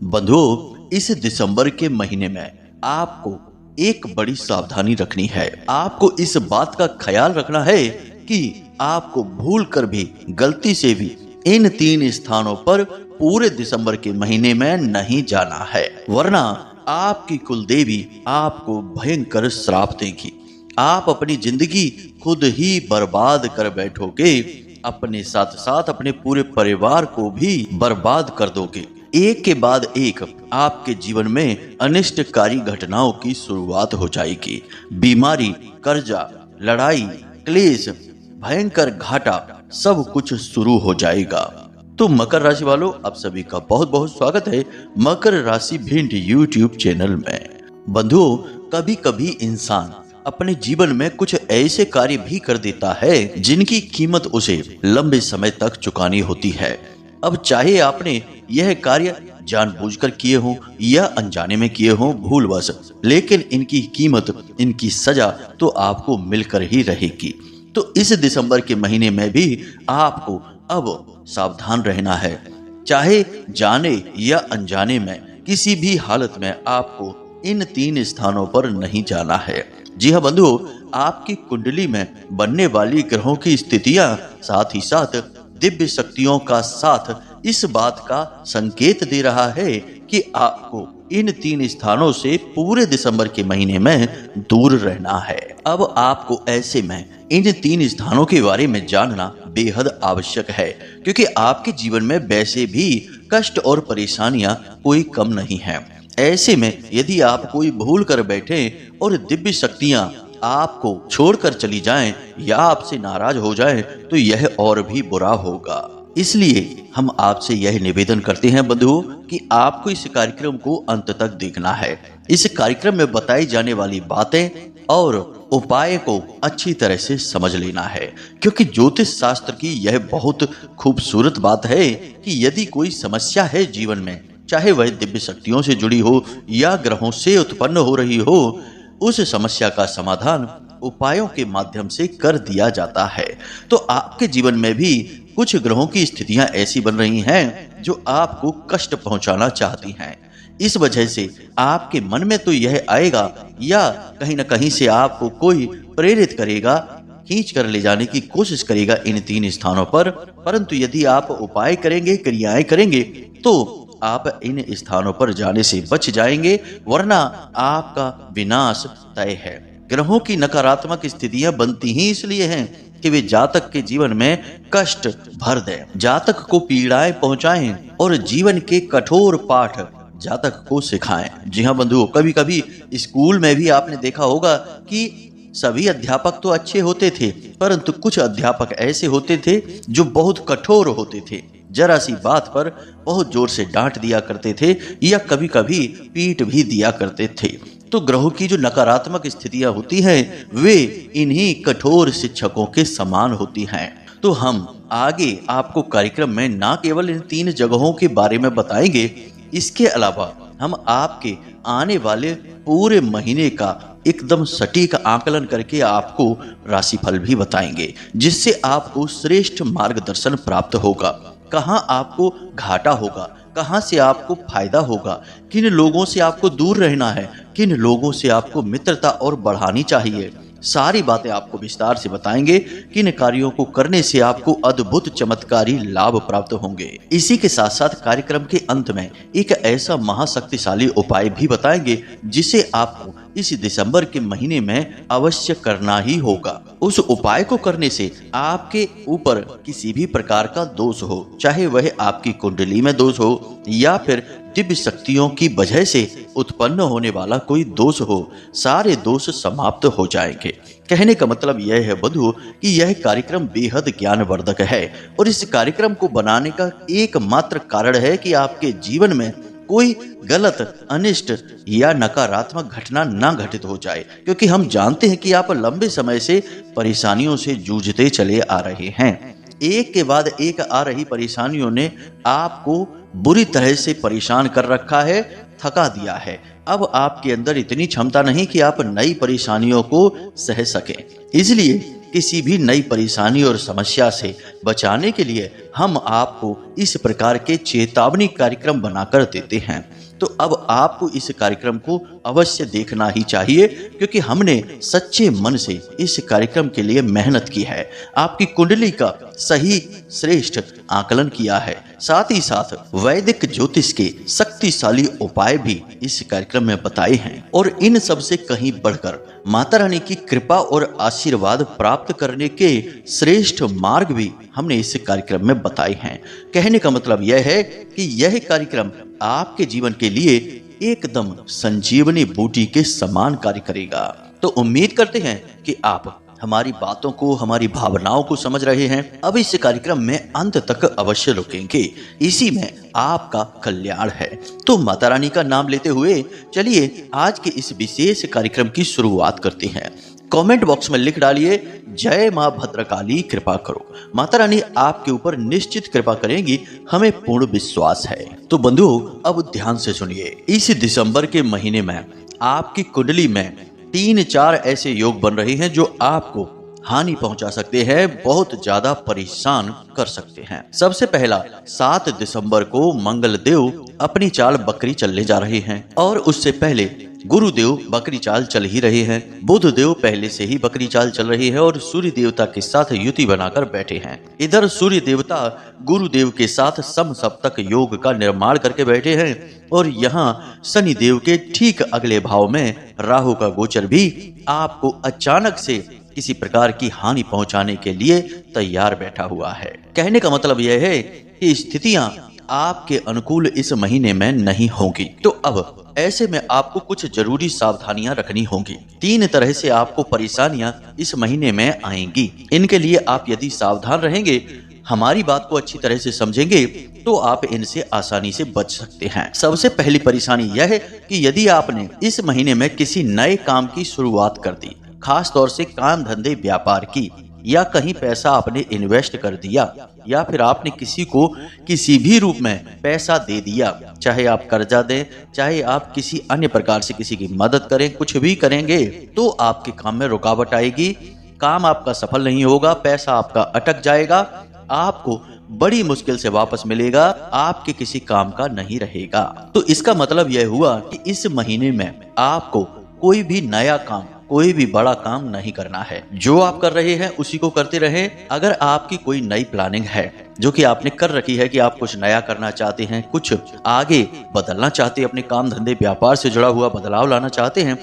बंधुओं, इस दिसंबर के महीने में आपको एक बड़ी सावधानी रखनी है। आपको इस बात का ख्याल रखना है कि आपको भूल कर भी, गलती से भी इन 3 स्थानों पर पूरे दिसंबर के महीने में नहीं जाना है, वरना आपकी कुलदेवी आपको भयंकर श्राप देगी। आप अपनी जिंदगी खुद ही बर्बाद कर बैठोगे, अपने साथ साथ अपने पूरे परिवार को भी बर्बाद कर दोगे। एक के बाद एक आपके जीवन में अनिष्टकारी घटनाओं की शुरुआत हो जाएगी। बीमारी, कर्जा, लड़ाई, क्लेश, भयंकर घाटा, सब कुछ शुरू हो जाएगा। तो मकर राशि वालों, आप सभी का बहुत बहुत स्वागत है मकर राशि भिंड यूट्यूब चैनल में। बंधुओं, कभी कभी इंसान अपने जीवन में कुछ ऐसे कार्य भी कर देता है जिनकी कीमत उसे लंबे समय तक चुकानी होती है। अब चाहे आपने यह कार्य जानबूझकर किए हों या अनजाने में किए हों भूलवश, लेकिन इनकी कीमत, इनकी सजा तो आपको मिलकर ही रहेगी। तो इस दिसंबर के महीने में भी आपको अब सावधान रहना है। चाहे जाने या अनजाने में, किसी भी हालत में आपको इन 3 स्थानों पर नहीं जाना है। जी हाँ बंधुओं, आपकी कुंडली में बनने वाली ग्रहों की स्थितियां, साथ ही साथ दिव्य शक्तियों का साथ इस बात का संकेत दे रहा है कि आपको इन 3 स्थानों से पूरे दिसंबर के महीने में दूर रहना है। अब आपको ऐसे में इन 3 स्थानों के बारे में जानना बेहद आवश्यक है, क्योंकि आपके जीवन में वैसे भी कष्ट और परेशानियां कोई कम नहीं है। ऐसे में यदि आप कोई भूल कर बैठे और दिव्य शक्तियां आपको छोड़कर चली जाएं या आपसे नाराज हो जाएं, तो यह और भी बुरा होगा। इसलिए हम आपसे यह निवेदन करते हैं बंधुओं कि आपको इस कार्यक्रम को अंत तक देखना है। इस कार्यक्रम में बताई जाने वाली बातें और उपाय को अच्छी तरह से समझ लेना है, क्योंकि ज्योतिष शास्त्र की यह बहुत खूबसूरत बात है कि यदि कोई समस्या है जीवन में, चाहे वह दिव्य शक्तियों से जुड़ी हो या ग्रहों से उत्पन्न हो रही हो, उस समस्या का समाधान उपायों के माध्यम से कर दिया जाता है। तो आपके जीवन में भी कुछ ग्रहों की स्थितियां ऐसी बन रही हैं जो आपको कष्ट पहुंचाना चाहती हैं। इस वजह से आपके मन में तो यह आएगा या कहीं ना कहीं से आपको कोई प्रेरित करेगा, खींच कर ले जाने की कोशिश करेगा इन 3 स्थानों पर। परंतु यदि आप उपाय करेंगे, क्रियाएं करेंगे, तो आप इन स्थानों पर जाने से बच जाएंगे, वरना आपका विनाश तय है। ग्रहों की नकारात्मक स्थितियां बनती ही इसलिए हैं कि वे जातक के जीवन में कष्ट भर दें, जातक को पीड़ाएं पहुंचाएं और जीवन के कठोर पाठ जातक को सिखाएं। जी हाँ बंधुओं, कभी कभी स्कूल में भी आपने देखा होगा कि सभी अध्यापक तो अच्छे होते थे, परंतु कुछ अध्यापक ऐसे होते थे जो बहुत कठोर होते थे। जरा सी बात पर बहुत जोर से डांट दिया करते थे या कभी कभी पीट भी दिया करते थे। तो ग्रहों की जो नकारात्मक स्थितियां होती हैं, वे इन्हीं कठोर शिक्षकों के समान होती हैं। तो हम आगे आपको कार्यक्रम में ना केवल इन 3 जगहों के बारे में बताएंगे, इसके अलावा हम आपके आने वाले पूरे महीने का एकदम सटीक आकलन करके आपको राशिफल भी बताएंगे, जिससे आपको श्रेष्ठ मार्गदर्शन प्राप्त होगा। कहाँ आपको घाटा होगा, कहाँ से आपको फायदा होगा, किन लोगों से आपको दूर रहना है, किन लोगों से आपको मित्रता और बढ़ानी चाहिए, सारी बातें आपको विस्तार से बताएंगे। किन कार्यों को करने से आपको अद्भुत चमत्कारी लाभ प्राप्त होंगे। इसी के साथ साथ कार्यक्रम के अंत में एक ऐसा महाशक्तिशाली उपाय भी बताएंगे जिसे आपको इस दिसंबर के महीने में अवश्य करना ही होगा। उस उपाय को करने से आपके ऊपर किसी भी प्रकार का दोष हो, चाहे वह आपकी कुंडली में दोष हो या फिर दिव्य शक्तियों की वजह से उत्पन्न होने वाला कोई दोष हो, सारे दोष समाप्त हो जाएंगे। कहने का मतलब यह है बंधुओं कि यह कार्यक्रम बेहद ज्ञानवर्धक है और इस कार्यक्रम को बनाने का एकमात्र कारण है कि आपके जीवन में कोई गलत, अनिष्ट या नकारात्मक घटना ना घटित हो जाए, क्योंकि हम जानते हैं कि आप लंबे समय से परेशानियों से जूझते चले आ रहे हैं। एक के बाद एक आ रही परेशानियों ने आपको बुरी तरह से परेशान कर रखा है थका दिया है। अब आपके अंदर इतनी क्षमता नहीं कि आप नई परेशानियों को सह सकें। इसलिए किसी भी नई परेशानी और समस्या से बचाने के लिए हम आपको इस प्रकार के चेतावनी कार्यक्रम बनाकर देते हैं। तो अब आपको इस कार्यक्रम को अवश्य देखना ही चाहिए, क्योंकि हमने सच्चे मन से इस कार्यक्रम के लिए मेहनत की है, आपकी कुंडली का सही श्रेष्ठ आकलन किया है, साथ ही साथ वैदिक ज्योतिष के शक्तिशाली उपाय भी इस कार्यक्रम में बताए हैं। और इन सब से कहीं बढ़कर माता रानी की कृपा और आशीर्वाद प्राप्त करने के श्रेष्ठ मार्ग भी हमने इस कार्यक्रम में बताए हैं। कहने का मतलब यह है कि यह कार्यक्रम आपके जीवन के लिए एकदम संजीवनी बूटी के समान कार्य करेगा। तो उम्मीद करते हैं कि आप हमारी बातों को, हमारी भावनाओं को समझ रहे हैं। अब इस कार्यक्रम में अंत तक अवश्य रुकेंगे, इसी में आपका कल्याण है। तो माता रानी का नाम लेते हुए चलिए आज के इस विशेष कार्यक्रम की शुरुआत करते हैं। कमेंट बॉक्स में लिख डालिए, जय मां भद्रकाली कृपा करो। माता रानी आपके ऊपर निश्चित कृपा करेंगी, हमें पूर्ण विश्वास है। तो बंधुओं, अब ध्यान से सुनिए। इस दिसंबर के महीने में आपकी कुंडली में 3-4 ऐसे योग बन रहे हैं जो आपको हानि पहुंचा सकते हैं, बहुत ज्यादा परेशान कर सकते हैं। सबसे पहला, 7 दिसंबर को मंगल देव अपनी चाल बकरी चलने जा रहे हैं, और उससे पहले गुरुदेव बकरी चाल चल ही रहे हैं। बुध देव पहले से ही बकरी चाल चल रही है और सूर्य देवता के साथ युति बनाकर बैठे हैं। इधर सूर्य देवता गुरुदेव के साथ समसप्तक योग का निर्माण करके बैठे हैं, और यहाँ शनि देव के ठीक अगले भाव में राहु का गोचर भी आपको अचानक से किसी प्रकार की हानि पहुंचाने के लिए तैयार बैठा हुआ है। कहने का मतलब यह है कि स्थितियां आपके अनुकूल इस महीने में नहीं होंगी। तो अब ऐसे में आपको कुछ जरूरी सावधानियां रखनी होंगी। 3 तरह से आपको परेशानियां इस महीने में आएंगी। इनके लिए आप यदि सावधान रहेंगे, हमारी बात को अच्छी तरह से समझेंगे, तो आप इनसे आसानी से बच सकते हैं। सबसे पहली परेशानी यह है कि यदि आपने इस महीने में किसी नए काम की शुरुआत कर दी, खास तौर से काम धंधे व्यापार की, या कहीं पैसा आपने इन्वेस्ट कर दिया, या फिर आपने किसी को किसी भी रूप में पैसा दे दिया, चाहे आप कर्जा दें, चाहे आप किसी अन्य प्रकार से किसी की मदद करें, कुछ भी करेंगे तो आपके काम में रुकावट आएगी, काम आपका सफल नहीं होगा, पैसा आपका अटक जाएगा, आपको बड़ी मुश्किल से वापस मिलेगा, आपके किसी काम का नहीं रहेगा। तो इसका मतलब यह हुआ कि इस महीने में आपको कोई भी नया काम, कोई भी बड़ा काम नहीं करना है। जो आप कर रहे हैं उसी को करते रहें। अगर आपकी कोई नई प्लानिंग है जो कि आपने कर रखी है कि आप कुछ नया करना चाहते हैं, कुछ आगे बदलना चाहते हैं, अपने काम धंधे व्यापार से जुड़ा हुआ बदलाव लाना चाहते हैं,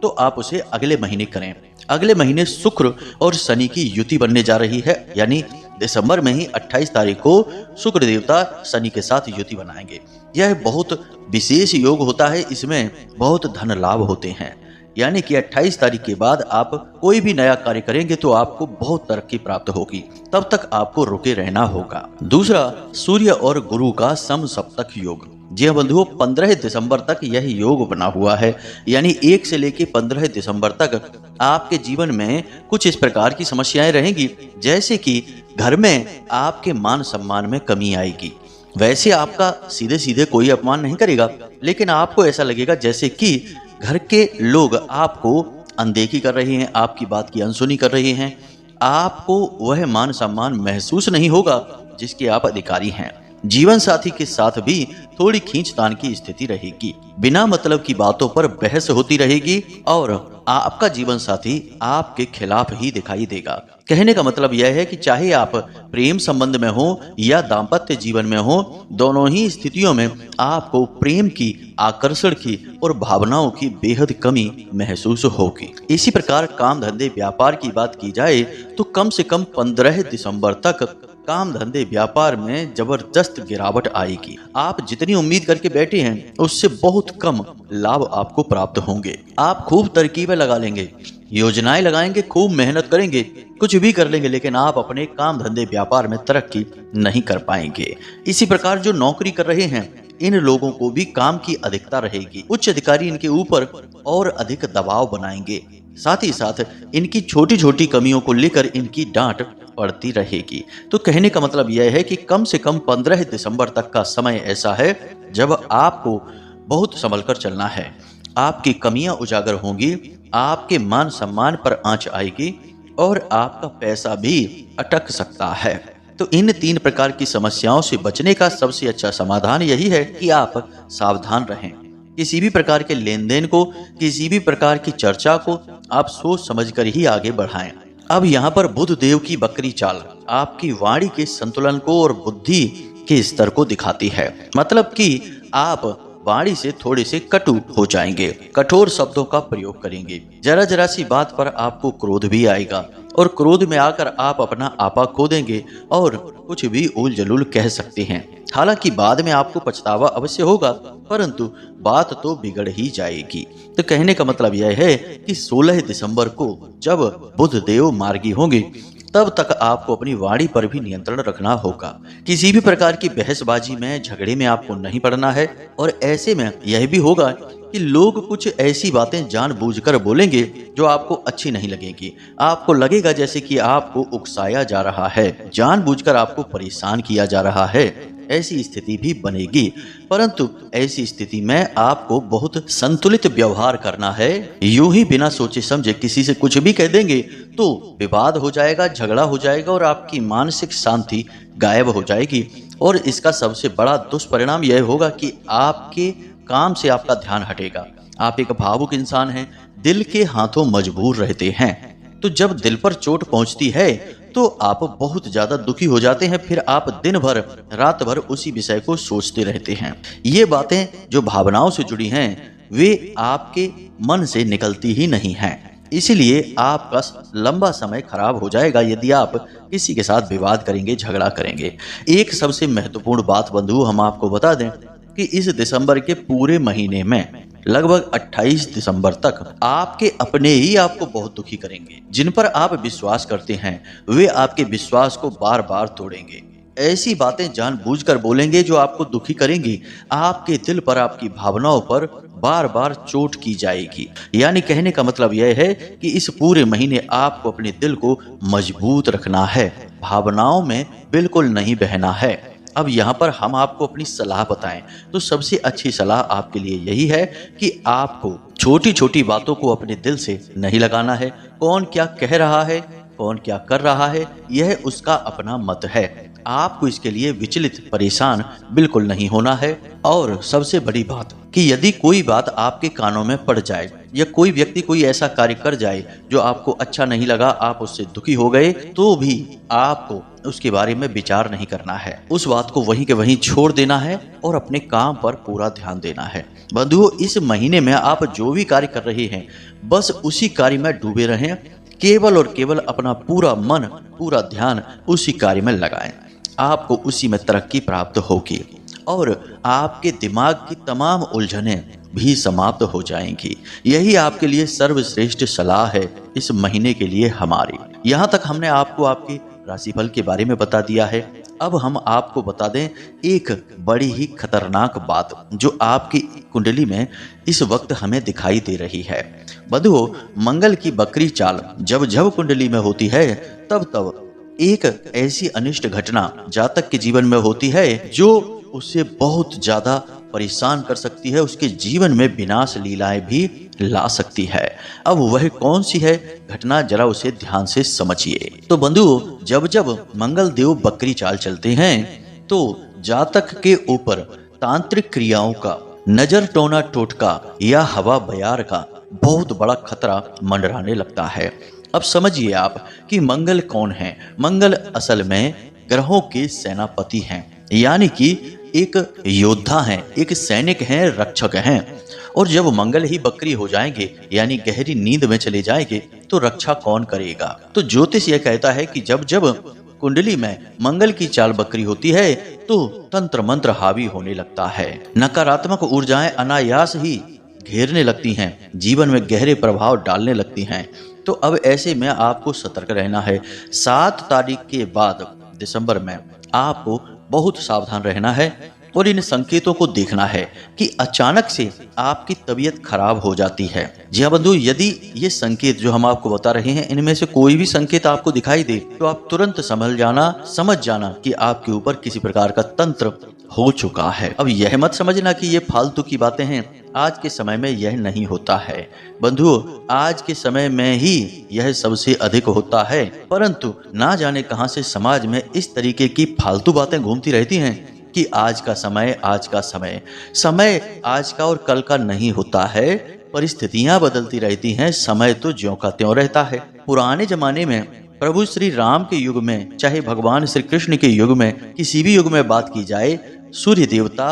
तो आप उसे अगले महीने करें। अगले महीने शुक्र और शनि की युति बनने जा रही है, यानी दिसंबर में ही 28 तारीख को शुक्र देवता शनि के साथ युति बनाएंगे। यह बहुत विशेष योग होता है, इसमें बहुत धन लाभ होते हैं। यानी कि 28 तारीख के बाद आप कोई भी नया कार्य करेंगे तो आपको बहुत तरक्की प्राप्त होगी, तब तक आपको रुके रहना होगा। दूसरा, सूर्य और गुरु का समसप्तक योग। जी हाँ बंधुओं, 15 दिसंबर तक यह योग बना हुआ है, यानी 1 से लेकर 15 दिसंबर तक आपके जीवन में कुछ इस प्रकार की समस्याएं रहेंगी, जैसे कि घर में आपके मान सम्मान में कमी आएगी। वैसे आपका सीधे सीधे कोई अपमान नहीं करेगा, लेकिन आपको ऐसा लगेगा जैसे कि घर के लोग आपको अनदेखी कर रहे हैं, आपकी बात की अनसुनी कर रहे हैं। आपको वह मान सम्मान महसूस नहीं होगा जिसके आप अधिकारी हैं। जीवन साथी के साथ भी थोड़ी खींचतान की स्थिति रहेगी, बिना मतलब की बातों पर बहस होती रहेगी, और आपका जीवन साथी आपके खिलाफ ही दिखाई देगा। कहने का मतलब यह है कि चाहे आप प्रेम संबंध में हो या दाम्पत्य जीवन में हो, दोनों ही स्थितियों में आपको प्रेम की, आकर्षण की और भावनाओं की बेहद कमी महसूस होगी। इसी प्रकार काम धंधे व्यापार की बात की जाए तो कम से कम 15 दिसंबर तक काम धंधे व्यापार में जबरदस्त गिरावट आएगी। आप जितनी उम्मीद करके बैठे हैं उससे बहुत कम लाभ आपको प्राप्त होंगे। आप खूब तरकीबें लगा लेंगे, योजनाएं लगाएंगे, खूब मेहनत करेंगे, कुछ भी कर लेंगे, लेकिन आप अपने काम धंधे व्यापार में तरक्की नहीं कर पाएंगे। इसी प्रकार जो नौकरी कर रहे हैं, इन लोगों को भी काम की अधिकता रहेगी। उच्च अधिकारी इनके ऊपर और अधिक दबाव बनाएंगे, साथ ही साथ इनकी छोटी छोटी कमियों को लेकर इनकी डांट पड़ती रहेगी। तो कहने का मतलब यह है कि कम से कम 15 दिसंबर तक का समय ऐसा है जब आपको बहुत संभल कर चलना है। आपकी कमियां उजागर होंगी, आपके मान सम्मान पर आंच आएगी और आपका पैसा भी अटक सकता है। तो इन 3 प्रकार की समस्याओं से बचने का सबसे अच्छा समाधान यही है कि आप सावधान रहें। किसी भी प्रकार के लेन देन को, किसी भी प्रकार की चर्चा को आप सोच समझकर ही आगे बढ़ाएं। अब यहाँ पर बुध देव की बकरी चाल आपकी वाणी के संतुलन को और बुद्धि के स्तर को दिखाती है। मतलब कि आप वाणी से थोड़े से कटु हो जाएंगे, कठोर शब्दों का प्रयोग करेंगे। जरा जरा सी बात पर आपको क्रोध भी आएगा और क्रोध में आकर आप अपना आपा खो देंगे और कुछ भी उल जलूल कह सकते हैं। हालांकि बाद में आपको पछतावा अवश्य होगा, परंतु बात तो बिगड़ ही जाएगी। तो कहने का मतलब यह है कि 16 दिसंबर को जब बुध देव मार्गी होंगे तब तक आपको अपनी वाणी पर भी नियंत्रण रखना होगा। किसी भी प्रकार की बहसबाजी में, झगड़े में आपको नहीं पड़ना है। और ऐसे में यह भी होगा कि लोग कुछ ऐसी बातें जानबूझकर बोलेंगे जो आपको अच्छी नहीं लगेगी। आपको लगेगा जैसे कि आपको उकसाया जा रहा है, जानबूझकर आपको परेशान किया जा रहा है। ऐसी स्थिति भी बनेगी, परंतु ऐसी स्थिति में आपको बहुत संतुलित व्यवहार करना है। यूं ही बिना सोचे समझे किसी से कुछ भी कह देंगे तो विवाद हो जाएगा, झगड़ा हो जाएगा और आपकी मानसिक शांति गायब हो जाएगी। और इसका सबसे बड़ा दुष्परिणाम यह होगा कि आपके काम से आपका ध्यान हटेगा। आप एक भावुक इंसान हैं, दिल के हाथों मजबूर रहते हैं। तो जब दिल पर चोट पहुंचती है तो आप बहुत ज्यादा दुखी हो जाते हैं। फिर आप दिन भर रात भर उसी विषय को सोचते रहते हैं। ये बातें जो भावनाओं से जुड़ी हैं वे आपके मन से निकलती ही नहीं हैं। इसीलिए आपका लंबा समय खराब हो जाएगा यदि आप किसी के साथ विवाद करेंगे, झगड़ा करेंगे। एक सबसे महत्वपूर्ण बात बंधु हम आपको बता दें कि इस दिसंबर के पूरे महीने में लगभग 28 दिसंबर तक आपके अपने ही आपको बहुत दुखी करेंगे। जिन पर आप विश्वास करते हैं वे आपके विश्वास को बार बार तोड़ेंगे। ऐसी बातें जानबूझकर बोलेंगे जो आपको दुखी करेंगी। आपके दिल पर, आपकी भावनाओं पर बार बार चोट की जाएगी। यानी कहने का मतलब यह है कि इस पूरे महीने आपको अपने दिल को मजबूत रखना है, भावनाओं में बिल्कुल नहीं बहना है। अब यहाँ पर हम आपको अपनी सलाह बताएं तो सबसे अच्छी सलाह आपके लिए यही है कि आपको छोटी छोटी बातों को अपने दिल से नहीं लगाना है। कौन क्या कह रहा है, कौन क्या कर रहा है, यह उसका अपना मत है। आपको इसके लिए विचलित, परेशान बिल्कुल नहीं होना है। और सबसे बड़ी बात कि यदि कोई बात आपके कानों में पड़ जाए या कोई व्यक्ति कोई ऐसा कार्य कर जाए जो आपको अच्छा नहीं लगा, आप उससे दुखी हो गए, तो भी आपको उसके बारे में विचार नहीं करना है। उस बात को वहीं के वहीं छोड़ देना है और अपने काम पर पूरा ध्यान देना है। बंधुओं, इस महीने में आप जो भी कार्य कर रहे हैं बस उसी कार्य में डूबे रहें। केवल और केवल अपना पूरा मन, पूरा ध्यान उसी कार्य में लगाएं। आपको उसी में तरक्की प्राप्त होगी और आपके दिमाग की तमाम उलझनें भी समाप्त हो जाएंगी। यही आपके लिए सर्वश्रेष्ठ सलाह है इस महीने के लिए हमारी। यहाँ तक हमने आपको आपके राशिफल के बारे में बता दिया है। अब हम आपको बता दें एक बड़ी ही खतरनाक बात जो आपकी कुंडली में इस वक्त हमें दिखाई दे रही है। बंधुओं, मंगल की बकरी चाल जब जब कुंडली में होती है तब तब एक ऐसी अनिष्ट घटना जातक के जीवन में होती है जो उसे बहुत ज्यादा परेशान कर सकती है, उसके जीवन में विनाश लीलाएं भी ला सकती है। अब वह कौन सी है घटना, जरा उसे ध्यान से समझिए। तो बंधुओं, जब जब मंगल देव बकरी चाल चलते हैं तो जातक के ऊपर तांत्रिक क्रियाओं का, नजर टोना टोटका या हवा बयार का बहुत बड़ा खतरा मंडराने लगता है। अब समझिए आप कि मंगल कौन है। मंगल असल में ग्रहों के सेनापति हैं, यानी कि एक योद्धा हैं, एक सैनिक हैं, रक्षक हैं। और जब मंगल ही बकरी हो जाएंगे यानी गहरी नींद में चले जाएंगे तो रक्षा कौन करेगा। तो ज्योतिष यह कहता है कि जब जब कुंडली में मंगल की चाल बकरी होती है तो तंत्र मंत्र हावी होने लगता है, नकारात्मक ऊर्जाएं अनायास ही घेरने लगती हैं, जीवन में गहरे प्रभाव डालने लगती हैं। तो अब ऐसे में आपको सतर्क रहना है। 7 तारीख के बाद दिसंबर में आपको बहुत सावधान रहना है और इन संकेतों को देखना है कि अचानक से आपकी तबीयत खराब हो जाती है। जी हाँ बंधु, यदि ये संकेत जो हम आपको बता रहे हैं इनमें से कोई भी संकेत आपको दिखाई दे तो आप तुरंत समझ जाना कि आपके ऊपर किसी प्रकार का तंत्र हो चुका है। अब यह मत समझना कि ये फालतू की बातें हैं, आज के समय में यह नहीं होता है बंधुओं, आज के समय में ही यह सबसे अधिक होता है। परंतु ना जाने कहां से समाज में इस तरीके की फालतू बातें घूमती रहती हैं कि आज का समय, आज का समय, समय आज का और कल का नहीं होता है। परिस्थितियां बदलती रहती हैं, समय तो ज्यों का त्यों रहता है। पुराने जमाने में प्रभु श्री राम के युग में, चाहे भगवान श्री कृष्ण के युग में, किसी भी युग में बात की जाए, सूर्य देवता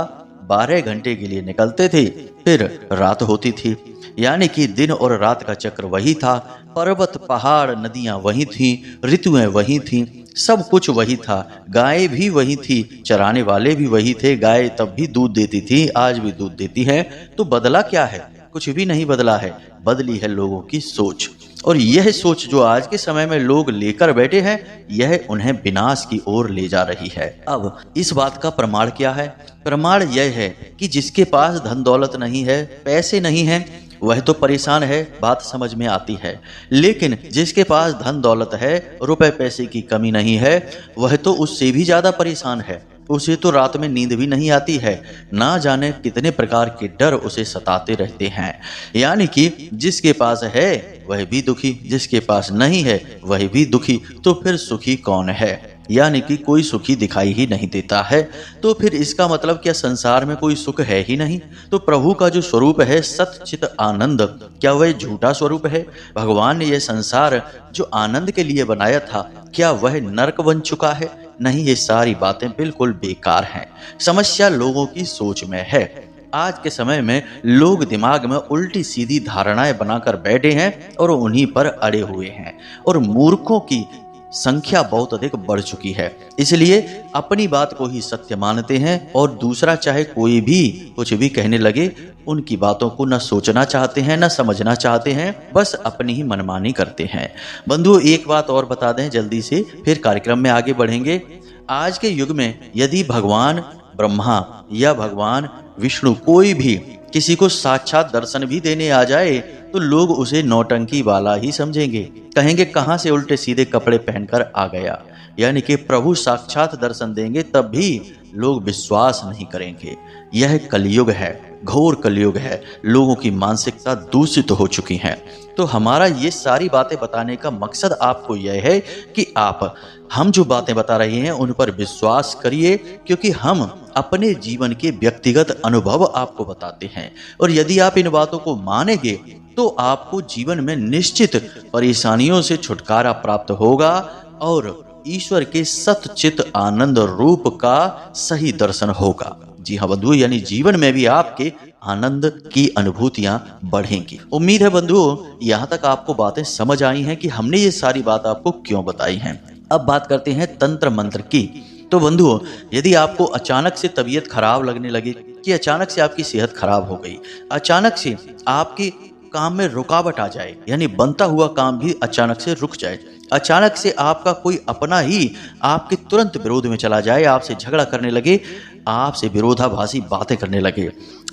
12 घंटे के लिए निकलते थे, फिर रात होती थी। यानी कि दिन और रात का चक्र वही था। पर्वत, पहाड़, नदियां वही थीं, ऋतुएं वही थीं, सब कुछ वही था। गाय भी वही थी, चराने वाले भी वही थे। गाय तब भी दूध देती थी, आज भी दूध देती है। तो बदला क्या है? कुछ भी नहीं बदला है, बदली है लोगों की सोच। और यह सोच जो आज के समय में लोग लेकर बैठे हैं, यह उन्हें विनाश की ओर ले जा रही है। अब इस बात का प्रमाण क्या है? प्रमाण यह है कि जिसके पास धन दौलत नहीं है, पैसे नहीं है, वह तो परेशान है, बात समझ में आती है। लेकिन जिसके पास धन दौलत है, रुपए पैसे की कमी नहीं है, वह तो उससे भी ज्यादा परेशान है। उसे तो रात में नींद भी नहीं आती है, ना जाने कितने प्रकार के डर उसे सताते रहते हैं। यानी कि जिसके पास है वह भी दुखी, जिसके पास नहीं है वह भी दुखी, तो फिर सुखी कौन है? यानी कि कोई सुखी दिखाई ही नहीं देता है। तो फिर इसका मतलब क्या संसार में कोई सुख है ही नहीं? तो प्रभु का जो स्वरूप है सत चित आनंद, क्या वह झूठा स्वरूप है? भगवान ने यह संसार जो आनंद के लिए बनाया था, क्या वह नरक बन चुका है? नहीं, ये सारी बातें बिल्कुल बेकार हैं। समस्या लोगों की सोच में है। आज के समय में लोग दिमाग में उल्टी सीधी धारणाएं बनाकर बैठे हैं और उन्हीं पर अड़े हुए हैं, और मूर्खों की संख्या बहुत अधिक बढ़ चुकी है। इसलिए अपनी बात को ही सत्य मानते हैं, और दूसरा चाहे कोई भी कुछ भी कहने लगे, उनकी बातों को न सोचना चाहते हैं, न समझना चाहते हैं, बस अपनी ही मनमानी करते हैं। बंधुओं, एक बात और बता दें जल्दी से, फिर कार्यक्रम में आगे बढ़ेंगे। आज के युग में यदि भगवान ब्रह्मा या भगवान विष्णु कोई भी किसी को साक्षात दर्शन भी देने आ जाए, तो लोग उसे नौटंकी वाला ही समझेंगे, कहेंगे कहां से उल्टे सीधे कपड़े पहनकर आ गया। यानी कि प्रभु साक्षात दर्शन देंगे तब भी लोग विश्वास नहीं करेंगे। यह कलयुग है, घोर कलयुग है। लोगों की मानसिकता दूषित हो चुकी है। तो हमारा ये सारी बातें बताने का मकसद आपको यह है कि आप हम जो बातें बता रहे हैं उन पर विश्वास करिए, क्योंकि हम अपने जीवन के व्यक्तिगत अनुभव आपको बताते हैं। और यदि आप इन बातों को मानेंगे तो आपको जीवन में निश्चित परेशानियों से छुटकारा प्राप्त होगा और ईश्वर के सतचित आनंद रूप का सही दर्शन होगा। जी हाँ बंधुओं, यानी जीवन में भी आपके आनंद की अनुभूतियां बढ़ेंगी। उम्मीद है बंधुओं यहाँ तक आपको बातें समझ आई हैं कि हमने ये सारी बात आपको क्यों बताई हैं। अब बात करते हैं तंत्र मंत्र की। तो बंधुओं, यदि आपको अचानक से तबीयत खराब लगने लगे, कि अचानक से आपकी सेहत खराब हो गई, अचानक से आपके काम में रुकावट आ जाए, यानी बनता हुआ काम भी अचानक से रुक जाए, अचानक से आपका कोई अपना ही आपके तुरंत विरोध में चला जाए, आपसे झगड़ा करने लगे, आपसे विरोधाभासी बातें करने लगे,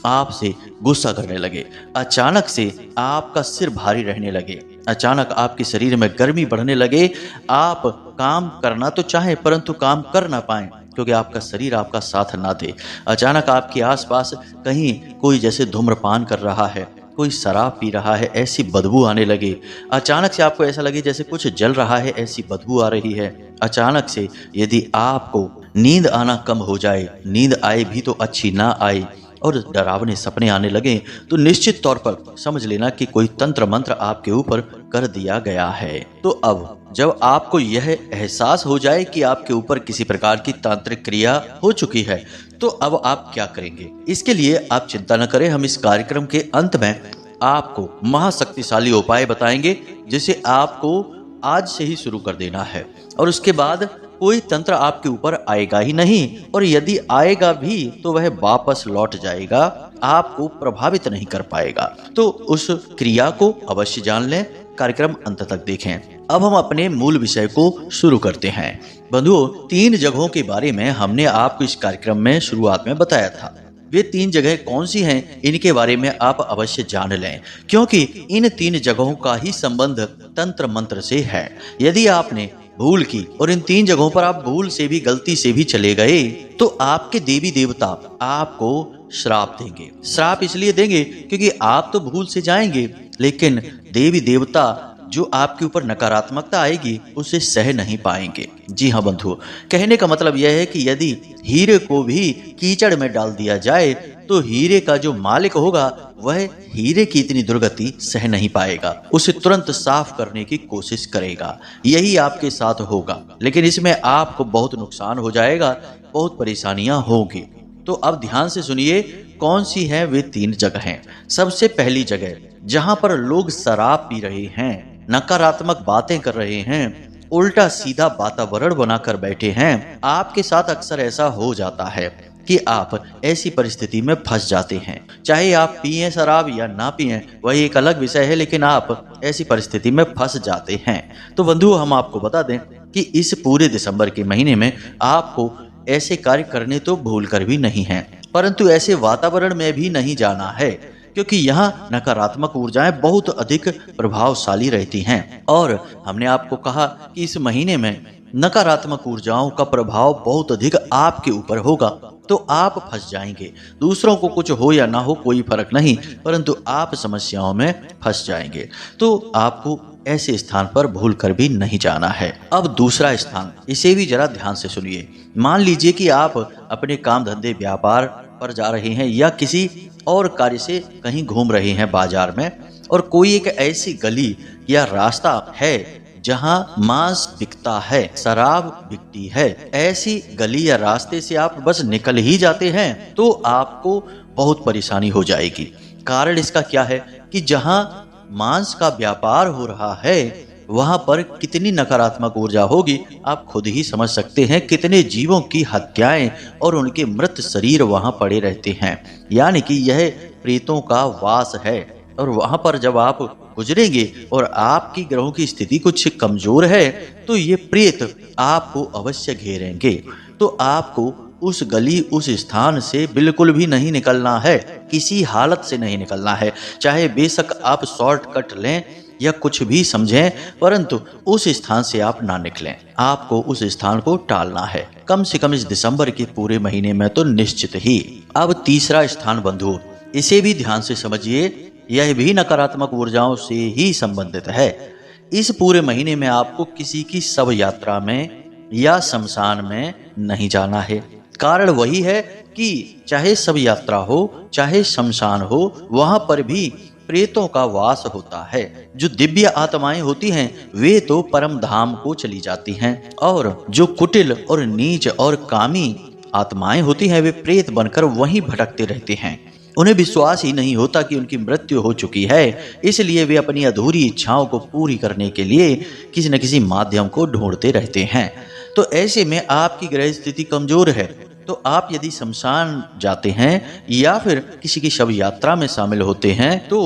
आपसे गुस्सा करने लगे, अचानक से आपका सिर भारी रहने लगे, अचानक आपके शरीर में गर्मी बढ़ने लगे, आप काम करना तो चाहें परंतु काम कर ना पाएं क्योंकि आपका शरीर आपका साथ ना दे, अचानक आपके आसपास कहीं कोई जैसे धूम्रपान कर रहा है, कोई शराब पी रहा है, ऐसी बदबू आने लगे, अचानक से आपको ऐसा लगे जैसे कुछ जल रहा है, ऐसी बदबू आ रही है, अचानक से यदि आपको नींद आना कम हो जाए, नींद आए भी तो अच्छी ना आए और डरावने सपने आने लगे, तो निश्चित तौर पर समझ लेना कि कोई तंत्र मंत्र आपके ऊपर कर दिया गया है। तो अब जब आपको यह एहसास हो जाए कि आपके ऊपर किसी प्रकार की तांत्रिक क्रिया हो चुकी है, तो अब आप क्या करेंगे? इसके लिए आप चिंता न करें, हम इस कार्यक्रम के अंत में आपको महाशक्तिशाली उपाय बताएंगे जिसे आपको आज से ही शुरू कर देना है, और उसके बाद कोई तंत्र आपके ऊपर आएगा ही नहीं, और यदि आएगा भी तो वह वापस लौट जाएगा, आपको प्रभावित नहीं कर पाएगा। तो उस क्रिया को अवश्य जान लें, कार्यक्रम अंत तक देखें। अब हम अपने मूल विषय को शुरू करते हैं। बंधुओं, 3 जगहों के बारे में हमने आपको इस कार्यक्रम में शुरुआत में बताया था। वे 3 जगह कौन सी हैं, इनके बारे में आप अवश्य जान लें, क्योंकि इन 3 जगहों का ही संबंध तंत्र मंत्र से है। यदि आपने भूल की और इन 3 जगहों पर आप भूल से भी गलती से भी चले गए तो आपके देवी देवता आपको श्राप देंगे। श्राप इसलिए देंगे क्योंकि आप तो भूल से जाएंगे, लेकिन देवी देवता जो आपके ऊपर नकारात्मकता आएगी उसे सह नहीं पाएंगे। जी हाँ बंधु, कहने का मतलब यह है कि यदि हीरे को भी कीचड़ में डाल दिया जाए तो हीरे का जो मालिक होगा वह हीरे की इतनी दुर्गति सह नहीं पाएगा, उसे तुरंत साफ करने की कोशिश करेगा। यही आपके साथ होगा, लेकिन इसमें आपको बहुत नुकसान हो जाएगा, बहुत परेशानियां होगी। तो अब ध्यान से सुनिए कौन सी है वे 3 जगहें। सबसे पहली जगह जहां पर लोग शराब पी रहे हैं, नकारात्मक बातें कर रहे हैं, उल्टा सीधा वातावरण बनाकर बैठे हैं। आपके साथ अक्सर ऐसा हो जाता है कि आप ऐसी परिस्थिति में फंस जाते हैं। चाहे आप पिए शराब या ना पिए वही एक अलग विषय है, लेकिन आप ऐसी परिस्थिति में फंस जाते हैं। तो बंधु, हम आपको बता दें कि इस पूरे दिसंबर के महीने में आपको ऐसे कार्य करने तो भूल कर भी नहीं है, परंतु ऐसे वातावरण में भी नहीं जाना है क्योंकि यहाँ नकारात्मक ऊर्जाएं बहुत अधिक प्रभावशाली रहती हैं। और हमने आपको कहा कि इस महीने में नकारात्मक ऊर्जाओं का प्रभाव बहुत अधिक आपके ऊपर होगा, तो आप फंस जाएंगे। दूसरों को कुछ हो या ना हो कोई फर्क नहीं, परंतु आप समस्याओं में फंस जाएंगे। तो आपको ऐसे स्थान पर भूल कर भी नहीं जाना है। अब दूसरा स्थान, इसे भी जरा ध्यान से सुनिए। मान लीजिए कि आप अपने काम धंधे व्यापार पर जा रहे हैं या किसी और कार्य से कहीं घूम रहे हैं बाजार में, और कोई एक ऐसी गली या रास्ता है जहां मांस बिकता है, शराब बिकती है। ऐसी गली या रास्ते से आप बस निकल ही जाते हैं तो आपको बहुत परेशानी हो जाएगी। कारण इसका क्या है कि जहां मांस का व्यापार हो रहा है वहां पर कितनी नकारात्मक ऊर्जा होगी आप खुद ही समझ सकते हैं। कितने जीवों की हत्याएं और उनके मृत शरीर वहां पड़े रहते हैं, यानी कि यह प्रेतों का वास है। और वहां पर जब आप गुजरेंगे और आपकी ग्रहों की स्थिति कुछ कमजोर है तो ये प्रेत आपको अवश्य घेरेंगे। तो आपको उस गली उस स्थान से बिल्कुल भी नहीं निकलना है, किसी हालत से नहीं निकलना है। चाहे बेशक आप शॉर्टकट लें या कुछ भी समझें, परंतु उस स्थान से आप ना निकलें। आपको उस स्थान को टालना है, कम से कम इस दिसंबर के पूरे महीने में तो निश्चित ही। अब तीसरा स्थान बंधु, इसे भी ध्यान से समझिए, यह भी नकारात्मक ऊर्जाओं से ही संबंधित है। इस पूरे महीने में आपको किसी की शव यात्रा में या शमशान में नहीं जाना है। कारण वही है कि चाहे शव यात्रा हो चाहे शमशान हो, वहां पर भी प्रेतों का वास होता है। जो दिव्य आत्माएं होती हैं वे तो परम धाम को चली जाती हैं, और जो कुटिल और नीच और कामी आत्माएं होती हैं वे प्रेत बनकर वहीं भटकते रहते हैं। उन्हें विश्वास ही नहीं होता कि उनकी मृत्यु हो चुकी है, इसलिए वे अपनी अधूरी इच्छाओं को पूरी करने के लिए किसी न किसी माध्यम को ढूंढते रहते हैं। तो ऐसे में आपकी ग्रह स्थिति कमजोर है, तो आप यदि शमशान जाते हैं या फिर किसी की शव यात्रा में शामिल होते हैं तो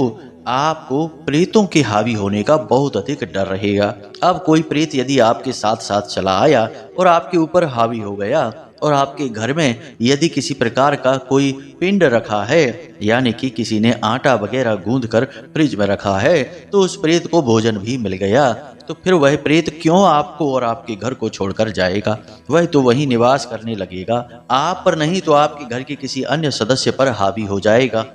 आपको प्रेतों के हावी होने का बहुत अधिक डर रहेगा। अब कोई प्रेत यदि आपके साथ साथ चला आया और आपके ऊपर हावी हो गया, और आपके घर में यदि किसी प्रकार का कोई पिंड रखा है, यानी कि किसी ने आटा वगैरह गूंद कर फ्रिज में रखा है, तो उस प्रेत को भोजन भी मिल गया, तो फिर वह प्रेत क्यों आपको और आपके घर को छोड़कर जाएगा? वह तो वहीं निवास करने लगेगा, आप पर नहीं तो आपके घर के किसी अन्य सदस्य पर हावी हो जाएगा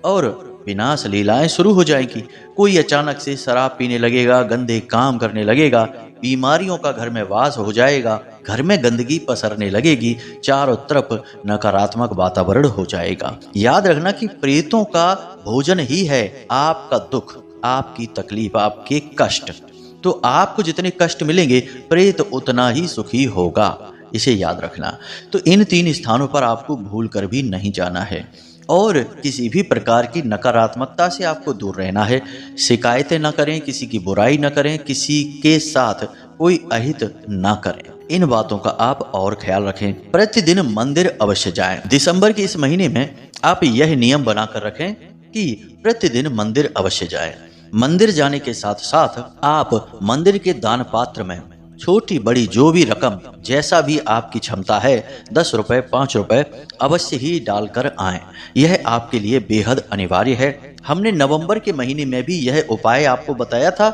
और विनाश लीलाएं शुरू हो जाएगी। कोई अचानक से शराब पीने लगेगा, गंदे काम करने लगेगा, बीमारियों का घर में वास हो जाएगा, घर में गंदगी पसरने लगेगी, चारों तरफ नकारात्मक वातावरण हो जाएगा। याद रखना कि प्रेतों का भोजन ही है आपका दुख, आपकी तकलीफ, आपके कष्ट। तो आपको जितने कष्ट मिलेंगे प्रेत उतना ही सुखी होगा, इसे याद रखना। तो इन 3 स्थानों पर आपको भूल कर भी नहीं जाना है और किसी भी प्रकार की नकारात्मकता से आपको दूर रहना है। शिकायतें न करें, किसी की बुराई न करें, किसी के साथ कोई अहित न करें। इन बातों का आप और ख्याल रखें। प्रतिदिन मंदिर अवश्य जाएं। दिसंबर के इस महीने में आप यह नियम बनाकर रखें कि प्रतिदिन मंदिर अवश्य जाएं। मंदिर जाने के साथ साथ आप मंदिर के दान पात्र में छोटी बड़ी जो भी रकम, जैसा भी आपकी क्षमता है, 10 रुपए 5 रुपए अवश्य ही डालकर आएं। यह आपके लिए बेहद अनिवार्य है। हमने नवंबर के महीने में भी यह उपाय आपको बताया था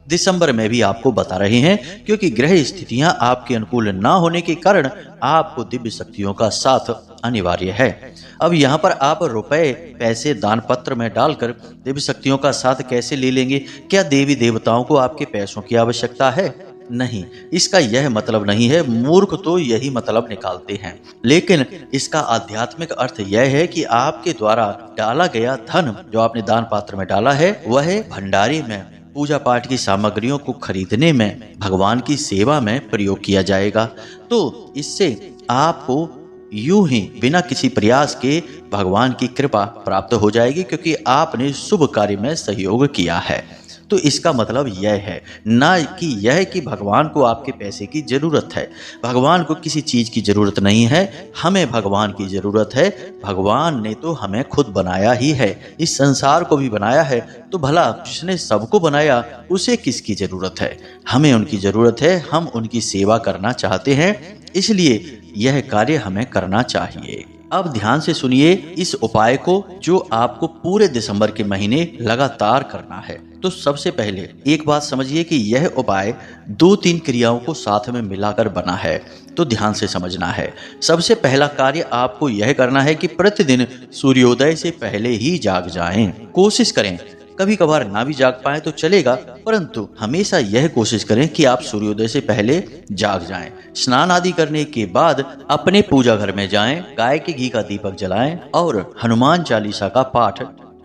दिसंबर में भी आपको बता रहे हैं, क्योंकि ग्रह स्थितियां आपके अनुकूल ना होने के कारण आपको दिव्य शक्तियों का साथ अनिवार्य है। अब यहाँ पर आप रुपए पैसे दान पत्र में डालकर दिव्य शक्तियों का साथ कैसे ले लेंगे? क्या देवी देवताओं को आपके पैसों की आवश्यकता है? नहीं, इसका यह मतलब नहीं है। मूर्ख तो यही मतलब निकालते हैं, लेकिन इसका आध्यात्मिक अर्थ यह है कि आपके द्वारा डाला गया धन जो आपने दान पात्र में डाला है, वह भंडारे में पूजा पाठ की सामग्रियों को खरीदने में, भगवान की सेवा में प्रयोग किया जाएगा। तो इससे आपको यूं ही बिना किसी प्रयास के भगवान की कृपा प्राप्त हो जाएगी, क्योंकि आपने शुभ कार्य में सहयोग किया है। तो इसका मतलब यह है, ना कि यह कि भगवान को आपके पैसे की जरूरत है। भगवान को किसी चीज की जरूरत नहीं है, हमें भगवान की जरूरत है। भगवान ने तो हमें खुद बनाया ही है, इस संसार को भी बनाया है, तो भला जिसने सबको बनाया उसे किसकी जरूरत है? हमें उनकी जरूरत है, हम उनकी सेवा करना चाहते हैं, इसलिए यह कार्य हमें करना चाहिए। अब ध्यान से सुनिए इस उपाय को, जो आपको पूरे दिसंबर के महीने लगातार करना है। तो सबसे पहले एक बात समझिए कि यह उपाय 2-3 क्रियाओं को साथ में मिलाकर बना है, तो ध्यान से समझना है। सबसे पहला कार्य आपको यह करना है कि प्रतिदिन सूर्योदय से पहले ही जाग जाएं। कोशिश करें, कभी कभार ना भी जाग पाए तो चलेगा, परंतु हमेशा यह कोशिश करें कि आप सूर्योदय से पहले जाग जाएं। स्नान आदि करने के बाद अपने पूजा घर में जाएं, गाय के घी का दीपक जलाएं और हनुमान चालीसा का पाठ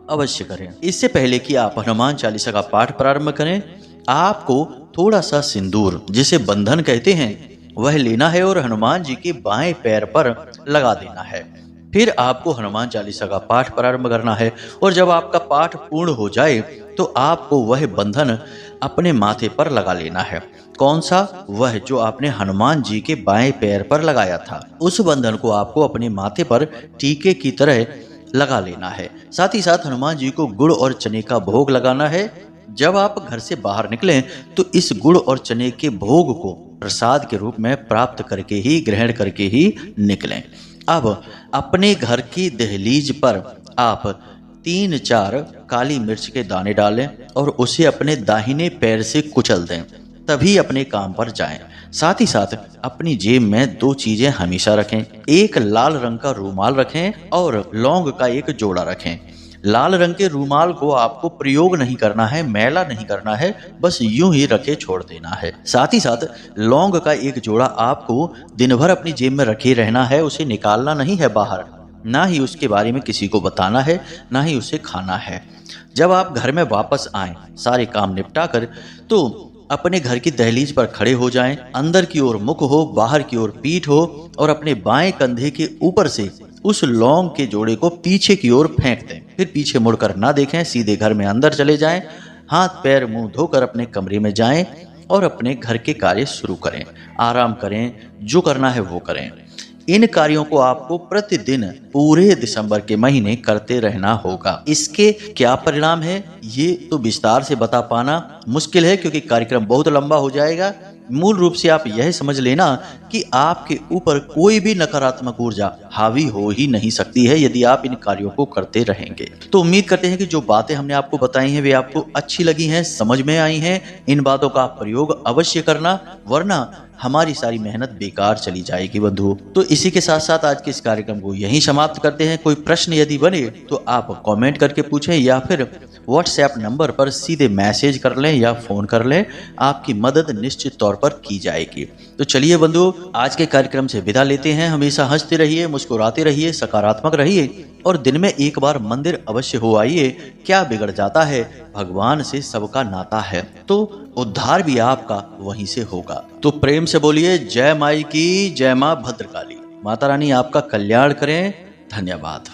अवश्य करें। इससे पहले कि आप हनुमान चालीसा का पाठ प्रारंभ करें, आपको थोड़ा सा सिंदूर, जिसे बंधन कहते हैं, वह लेना है और हनुमान जी के बाएं पैर पर लगा देना है। फिर आपको हनुमान चालीसा का पाठ प्रारंभ करना है, और जब आपका पाठ पूर्ण हो जाए तो आपको वह बंधन अपने माथे पर लगा लेना है। कौन सा? वह जो आपने हनुमान जी के बाएं पैर पर लगाया था। उस बंधन को आपको अपने माथे पर टीके की तरह लगा लेना है। साथ ही साथ हनुमान जी को गुड़ और चने का भोग लगाना है। जब आप घर से बाहर निकलें तो इस गुड़ और चने के भोग को प्रसाद के रूप में प्राप्त करके ही, ग्रहण करके ही निकलें। अब अपने घर की दहलीज पर आप 3-4 काली मिर्च के दाने डालें और उसे अपने दाहिने पैर से कुचल दें, तभी अपने काम पर जाएं। साथ ही साथ अपनी जेब में 2 चीजें हमेशा रखें। एक लाल रंग का रूमाल रखें और लौंग का एक जोड़ा रखें। लाल रंग के रूमाल को आपको प्रयोग नहीं करना है, मैला नहीं करना है, बस यूं ही रखे छोड़ देना है। साथ ही साथ लौंग का एक जोड़ा आपको दिन भर अपनी जेब में रखे रहना है, उसे निकालना नहीं है बाहर, ना ही उसके बारे में किसी को बताना है, ना ही उसे खाना है। जब आप घर में वापस आएं, सारे काम निपटा कर, तो अपने घर की दहलीज पर खड़े हो जाएं। अंदर की ओर मुख हो, बाहर की ओर पीठ हो, और अपने बाएं कंधे के ऊपर से उस लौंग के जोड़े को पीछे की ओर फेंक दें। फिर पीछे मुड़कर ना देखें, सीधे घर में अंदर चले जाएं। हाथ पैर मुंह धोकर अपने कमरे में जाएं और अपने घर के कार्य शुरू करें। आराम करें, जो करना है वो करें। इन कार्यों को आपको प्रतिदिन पूरे दिसंबर के महीने करते रहना होगा। इसके क्या परिणाम है, ये तो विस्तार से बता पाना मुश्किल है, क्योंकि कार्यक्रम बहुत लंबा हो जाएगा। मूल रूप से आप यह समझ लेना कि आपके ऊपर कोई भी नकारात्मक ऊर्जा हावी हो ही नहीं सकती है, यदि आप इन कार्यों को करते रहेंगे। तो उम्मीद करते हैं कि जो बातें हमने आपको बताई हैं वे आपको अच्छी लगी हैं, समझ में आई हैं। इन बातों का आप प्रयोग अवश्य करना, वरना हमारी सारी मेहनत बेकार चली जाएगी बंधुओं। तो इसी के साथ साथ आज के इस कार्यक्रम को यहीं समाप्त करते हैं। कोई प्रश्न यदि बने तो आप कमेंट करके पूछें, या फिर व्हाट्सएप नंबर पर सीधे मैसेज कर लें या फोन कर लें, आपकी मदद निश्चित तौर पर की जाएगी। तो चलिए बंधुओं, आज के कार्यक्रम से विदा लेते हैं। हमेशा हंसते रहिए, मुस्कुराते रहिए, सकारात्मक रहिए, और दिन में एक बार मंदिर अवश्य हो आइए। क्या बिगड़ जाता है, भगवान से सबका नाता है, तो उद्धार भी आपका वहीं से होगा। तो प्रेम से बोलिए जय माई की, जय मां भद्रकाली। माता रानी आपका कल्याण करें। धन्यवाद।